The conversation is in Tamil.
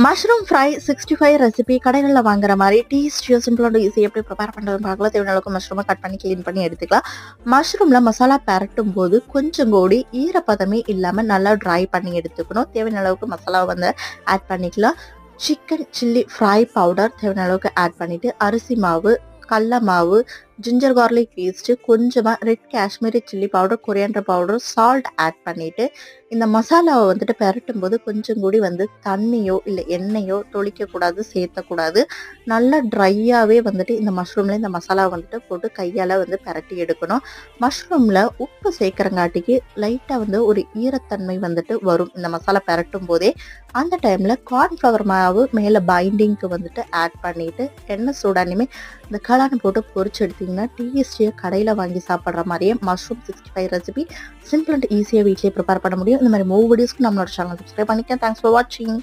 மஷ்ரூம் ஃப்ரை 65 ரெசிபி கடைகளில் வாங்குற மாதிரி டேஸ்டியாக சிம்பிளாக ஈஸி எப்படி ப்ரிப்பேர் பண்ணுறது பார்க்கலாம். தேவையான அளவுக்கு மஷ்ரூமை கட் பண்ணி க்ளீன் பண்ணி எடுத்துக்கலாம். மஷ்ரூமில் மசாலா பரட்டும் போது கொஞ்சம் கூடி ஈரப்பதமே இல்லாமல் நல்லா ட்ரை பண்ணி எடுத்துக்கணும். தேவையான அளவுக்கு மசாலாவை வந்து ஆட் பண்ணிக்கலாம். சிக்கன் சில்லி ஃப்ரை பவுடர் தேவையான அளவுக்கு ஆட் பண்ணிவிட்டு அரிசி மாவு, கடல மாவு, ஜிஞ்சர் கார்லிக் பேஸ்ட்டு, கொஞ்சமாக red Kashmiri chilli powder, coriander powder, salt add பண்ணிவிட்டு இந்த மசாலாவை வந்துட்டு பெரட்டும் போது கொஞ்சம் கூடி வந்து தண்ணியோ இல்லை எண்ணெயோ தொளிக்கக்கூடாது, சேர்த்தக்கூடாது. நல்லா ட்ரையாகவே வந்துட்டு இந்த மஷ்ரூமில் இந்த மசாலாவை வந்துட்டு போட்டு கையால் வந்து பெரட்டி எடுக்கணும். மஷ்ரூமில் உப்பு சேர்க்குறங்காட்டிக்கு லைட்டாக வந்து ஒரு ஈரத்தன்மை வந்துட்டு வரும் இந்த மசாலா பெரட்டும் போதே. அந்த டைமில் கார்ன்ஃப்ளவர் மாவு மேலே பைண்டிங்க்கு வந்துட்டு ஆட் பண்ணிவிட்டு எண்ணெய் சூடானியுமே இந்த கலானை போட்டு பொரிச்சு எடுத்திங்கன்னா டேஸ்டியாக கடையில் வாங்கி சாப்பிட்ற மாதிரியே மஷ்ரூம் 65 ரெசிபி சிம்பிள் அண்ட் ஈஸியாக வீட்லேயே ப்ரிப்பேர் பண்ண முடியும். இந்த மாதிரி மூவ் வீடியோஸ்க்கு நம்மளோட சேனல் சப்ஸ்கிரைப் பண்ணிக்கேன். தேங்க்ஸ் ஃபார் வாட்சிங்.